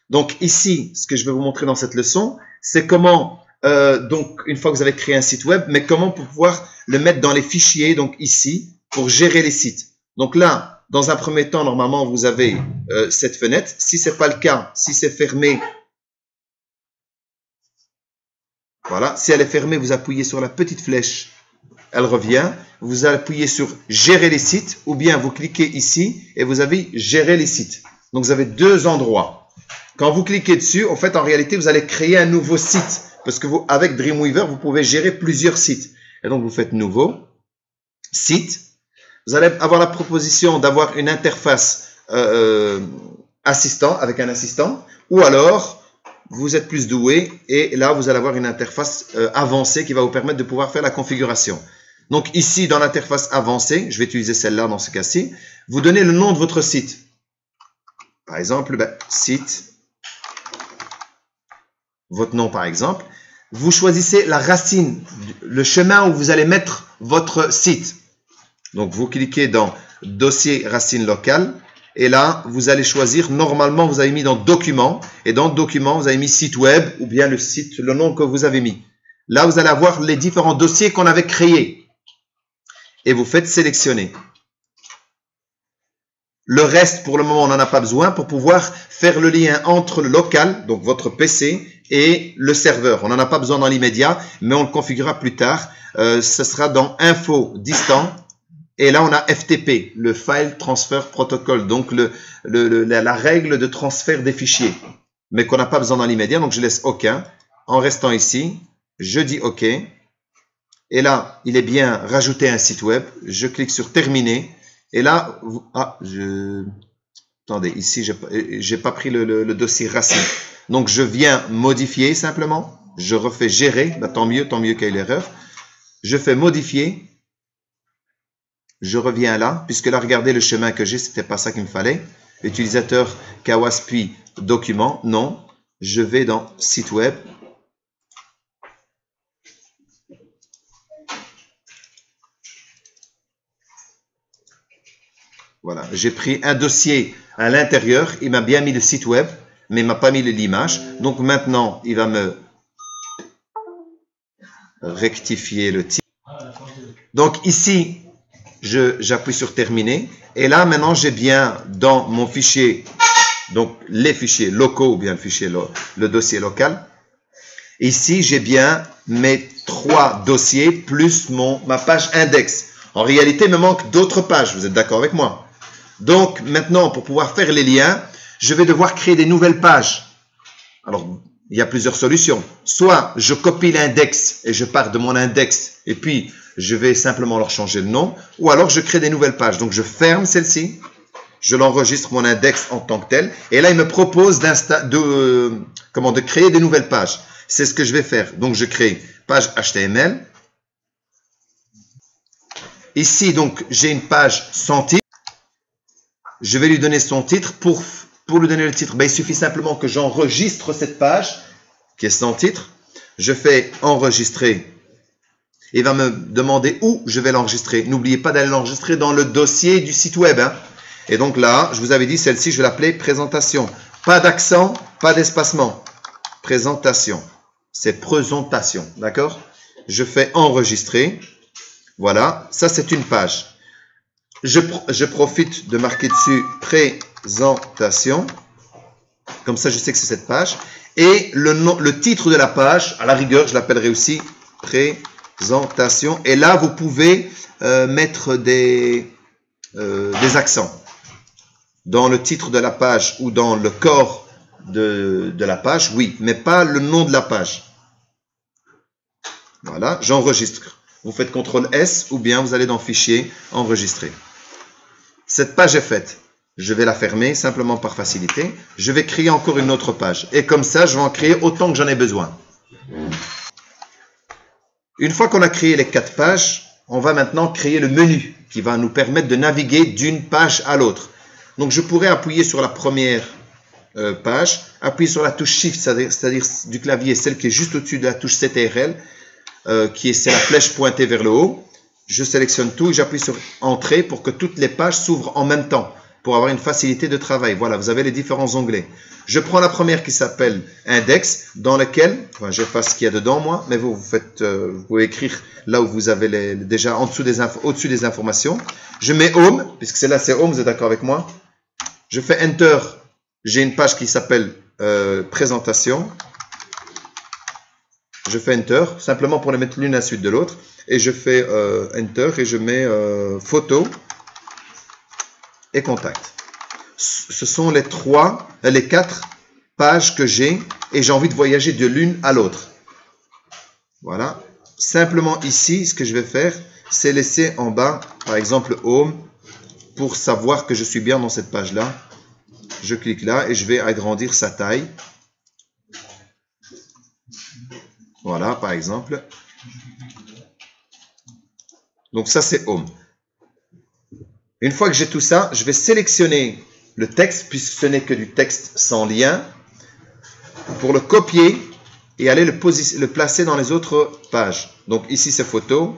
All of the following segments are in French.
Donc ici, ce que je vais vous montrer dans cette leçon, c'est comment, donc une fois que vous avez créé un site web, mais comment pour pouvoir le mettre dans les fichiers, donc ici, pour gérer les sites. Donc là, dans un premier temps, normalement, vous avez cette fenêtre. Si ce n'est pas le cas, si c'est fermé, voilà, si elle est fermée, vous appuyez sur la petite flèche, elle revient. Vous appuyez sur gérer les sites ou bien vous cliquez ici et vous avez gérer les sites. Donc vous avez deux endroits. Quand vous cliquez dessus, en fait, en réalité, vous allez créer un nouveau site parce que vous, avec Dreamweaver, vous pouvez gérer plusieurs sites. Et donc vous faites nouveau site. Vous allez avoir la proposition d'avoir une interface assistant avec un assistant ou alors vous êtes plus doué et là vous allez avoir une interface avancée qui va vous permettre de pouvoir faire la configuration. Donc ici dans l'interface avancée, je vais utiliser celle-là dans ce cas-ci, vous donnez le nom de votre site. Par exemple, site, votre nom par exemple. Vous choisissez la racine, le chemin où vous allez mettre votre site. Donc vous cliquez dans dossier racine locale. Et là, vous allez choisir, normalement, vous avez mis dans document. Et dans document, vous avez mis site web ou bien le site, le nom que vous avez mis. Là, vous allez avoir les différents dossiers qu'on avait créés. Et vous faites sélectionner. Le reste, pour le moment, on n'en a pas besoin pour pouvoir faire le lien entre le local, donc votre PC, et le serveur. On n'en a pas besoin dans l'immédiat, mais on le configurera plus tard. Ce sera dans info distant. Et là, on a FTP, le File Transfer Protocol, donc la règle de transfert des fichiers, mais qu'on n'a pas besoin dans l'immédiat, donc je laisse aucun. En restant ici, je dis OK. Et là, il est bien rajouter un site web. Je clique sur Terminer. Et là, attendez, ici, j'ai pas pris le dossier racine. Donc, je viens modifier simplement. Je refais gérer. Ben, tant mieux qu'il y ait l'erreur. Je fais modifier. Je reviens là, puisque là, regardez le chemin que j'ai, c'était pas ça qu'il me fallait. Utilisateur Kawas puis document, non. Je vais dans site web. Voilà, j'ai pris un dossier à l'intérieur, il m'a bien mis le site web, mais il m'a pas mis l'image. Donc maintenant, il va me rectifier le titre. Donc ici, j'appuie sur terminer. Et là, maintenant, j'ai bien dans mon fichier, donc les fichiers locaux ou bien le fichier, le dossier local. Ici, j'ai bien mes 3 dossiers plus ma page index. En réalité, il me manque d'autres pages. Vous êtes d'accord avec moi? Donc, maintenant, pour pouvoir faire les liens, je vais devoir créer des nouvelles pages. Alors, il y a plusieurs solutions. Soit je copie l'index et je pars de mon index et puis je vais simplement leur changer le nom. Ou alors je crée des nouvelles pages. Donc je ferme celle-ci. Je l'enregistre mon index en tant que tel. Et là, il me propose de créer des nouvelles pages. C'est ce que je vais faire. Donc je crée page HTML. Ici, donc, j'ai une page sans titre. Je vais lui donner son titre. Pour lui donner le titre, il suffit simplement que j'enregistre cette page qui est sans titre. Je fais enregistrer. Il va me demander où je vais l'enregistrer. N'oubliez pas d'aller l'enregistrer dans le dossier du site web. Et donc là, je vous avais dit, celle-ci, je vais l'appeler présentation. Pas d'accent, pas d'espacement. Présentation. C'est présentation. D'accord? Je fais enregistrer. Voilà. Ça, c'est une page. Je profite de marquer dessus présentation. Comme ça, je sais que c'est cette page. Et le titre de la page, à la rigueur, je l'appellerai aussi présentation. Et là, vous pouvez mettre des accents dans le titre de la page ou dans le corps de la page, oui, mais pas le nom de la page. Voilà, j'enregistre. Vous faites CTRL S ou bien vous allez dans Fichier, Enregistrer. Cette page est faite. Je vais la fermer simplement par facilité. Je vais créer encore une autre page. Et comme ça, je vais en créer autant que j'en ai besoin. Une fois qu'on a créé les 4 pages, on va maintenant créer le menu qui va nous permettre de naviguer d'une page à l'autre. Donc, je pourrais appuyer sur la première page, appuyer sur la touche Shift, c'est-à-dire du clavier, celle qui est juste au-dessus de la touche CTRL, c'est la flèche pointée vers le haut. Je sélectionne tout et j'appuie sur Entrée pour que toutes les pages s'ouvrent en même temps, pour avoir une facilité de travail. Voilà, vous avez les différents onglets. Je prends la première qui s'appelle Index, dans laquelle, enfin, j'efface ce qu'il y a dedans moi, mais vous pouvez écrire là où vous avez déjà en dessous au-dessus des informations. Je mets Home, puisque celle-là c'est Home, vous êtes d'accord avec moi? Je fais Enter, j'ai une page qui s'appelle Présentation. Je fais Enter, simplement pour les mettre l'une à la suite de l'autre. Et je fais Enter et je mets Photo et Contact. Ce sont les quatre pages que j'ai et j'ai envie de voyager de l'une à l'autre. Voilà. Simplement ici, ce que je vais faire, c'est laisser en bas, par exemple, Home, pour savoir que je suis bien dans cette page-là. Je clique là et je vais agrandir sa taille. Voilà, par exemple. Donc ça, c'est Home. Une fois que j'ai tout ça, je vais sélectionner le texte, puisque ce n'est que du texte sans lien, pour le copier et aller le placer dans les autres pages. Donc ici, c'est photo.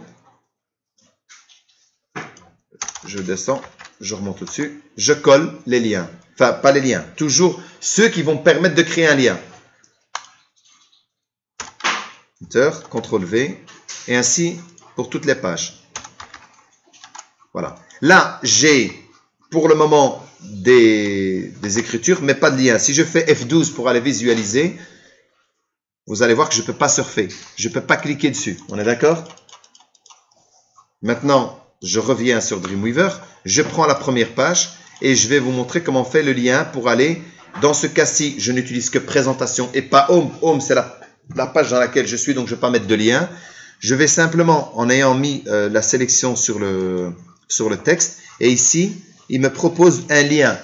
Je descends, je remonte au-dessus. Je colle les liens. Enfin, pas les liens. Toujours ceux qui vont permettre de créer un lien. Enter, CTRL V. Et ainsi pour toutes les pages. Voilà. Là, j'ai pour le moment des écritures, mais pas de lien. Si je fais F12 pour aller visualiser, vous allez voir que je ne peux pas surfer. Je ne peux pas cliquer dessus. On est d'accord? Maintenant, je reviens sur Dreamweaver. Je prends la première page et je vais vous montrer comment on fait le lien pour aller. Dans ce cas-ci, je n'utilise que présentation et pas Home. Home, c'est la page dans laquelle je suis, donc je ne vais pas mettre de lien. Je vais simplement, en ayant mis la sélection sur le texte, et ici, il me propose un lien.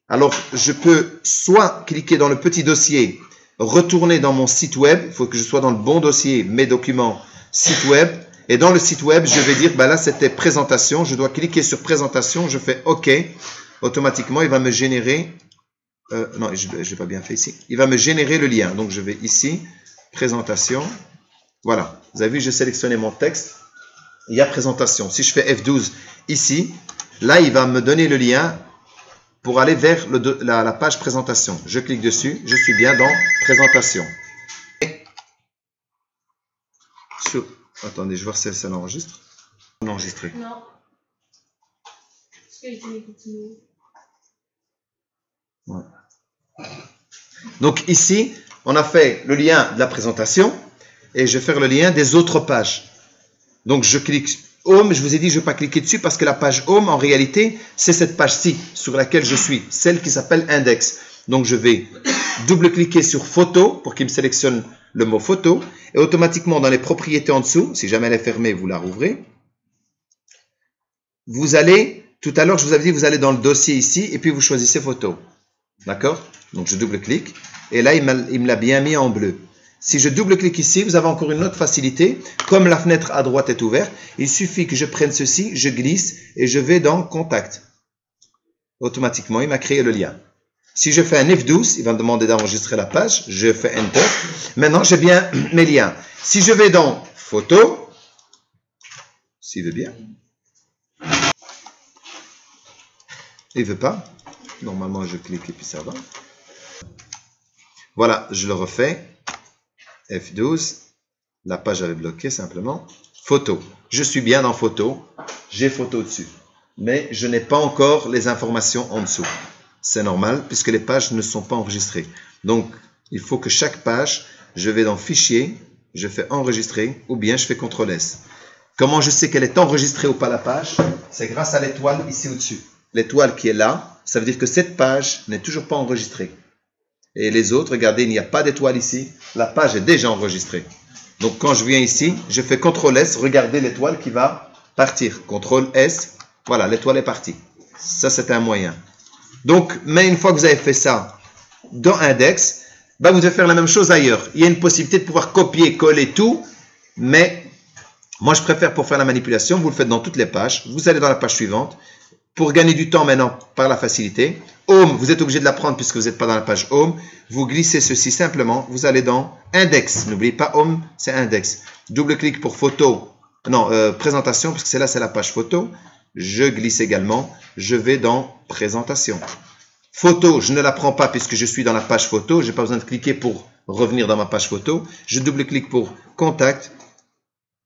Alors, je peux soit cliquer dans le petit dossier, retourner dans mon site web, il faut que je sois dans le bon dossier, mes documents, site web, et dans le site web, je vais dire, ben là, c'était présentation, je dois cliquer sur présentation, je fais OK, automatiquement, il va me générer, non, je n'ai pas bien fait ici, il va me générer le lien. Donc, je vais ici, présentation, voilà, vous avez vu, j'ai sélectionné mon texte, il y a présentation. Si je fais F12 ici, là, il va me donner le lien pour aller vers la page présentation. Je clique dessus, je suis bien dans présentation. Attendez, je vais voir si ça l'enregistre. On a enregistré. Non. Ouais. Donc ici, on a fait le lien de la présentation et je vais faire le lien des autres pages. Donc, je clique Home. Je vous ai dit, je ne vais pas cliquer dessus parce que la page Home, en réalité, c'est cette page-ci sur laquelle je suis, celle qui s'appelle Index. Donc, je vais double-cliquer sur Photo pour qu'il me sélectionne le mot Photo. Et automatiquement, dans les propriétés en dessous, si jamais elle est fermée, vous la rouvrez. Vous allez, tout à l'heure, je vous avais dit, vous allez dans le dossier ici et puis vous choisissez Photo. D'accord? Donc, je double-clique. Et là, il me l'a bien mis en bleu. Si je double-clique ici, vous avez encore une autre facilité. Comme la fenêtre à droite est ouverte, il suffit que je prenne ceci, je glisse et je vais dans Contact. Automatiquement, il m'a créé le lien. Si je fais un F12, il va me demander d'enregistrer la page. Je fais Enter. Maintenant, j'ai bien mes liens. Si je vais dans Photo, s'il veut bien. Il ne veut pas. Normalement, je clique et puis ça va. Voilà, je le refais. F12, la page avait bloqué simplement. Photo. Je suis bien dans Photo. J'ai Photo dessus. Mais je n'ai pas encore les informations en dessous. C'est normal puisque les pages ne sont pas enregistrées. Donc, il faut que chaque page, je vais dans Fichier, je fais Enregistrer ou bien je fais CTRL S. Comment je sais qu'elle est enregistrée ou pas la page? C'est grâce à l'étoile ici au-dessus. L'étoile qui est là, ça veut dire que cette page n'est toujours pas enregistrée. Et les autres, regardez, il n'y a pas d'étoile ici. La page est déjà enregistrée. Donc, quand je viens ici, je fais CTRL S. Regardez l'étoile qui va partir. CTRL S. Voilà, l'étoile est partie. Ça, c'est un moyen. Donc, mais une fois que vous avez fait ça dans Index, ben, vous devez faire la même chose ailleurs. Il y a une possibilité de pouvoir copier, coller tout. Mais moi, je préfère pour faire la manipulation, vous le faites dans toutes les pages. Vous allez dans la page suivante. Pour gagner du temps maintenant par la facilité, Home, vous êtes obligé de la prendre puisque vous n'êtes pas dans la page Home. Vous glissez ceci simplement, vous allez dans Index. N'oubliez pas Home, c'est Index. Double-clic pour photo, non, présentation, parce que c'est là, c'est la page photo. je glisse également, je vais dans présentation. Photo, je ne la prends pas puisque je suis dans la page photo, je n'ai pas besoin de cliquer pour revenir dans ma page photo. Je double-clique pour contact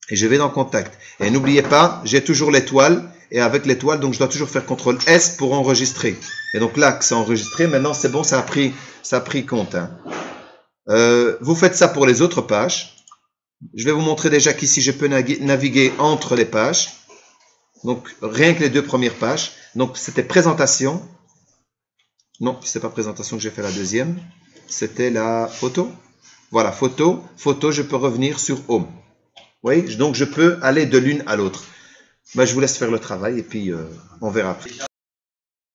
et je vais dans contact. Et n'oubliez pas, j'ai toujours l'étoile et avec l'étoile, donc je dois toujours faire CTRL S pour enregistrer. Et donc là, c'est enregistré, maintenant c'est bon, ça a pris compte. Hein. Vous faites ça pour les autres pages. Je vais vous montrer déjà qu'ici, je peux naviguer entre les pages. Donc, rien que les 2 premières pages. Donc, c'était présentation. Non, ce n'est pas présentation que j'ai fait la deuxième. C'était la photo. Voilà, photo. Photo, je peux revenir sur Home. Oui, donc je peux aller de l'une à l'autre. Ben, je vous laisse faire le travail et puis on verra après.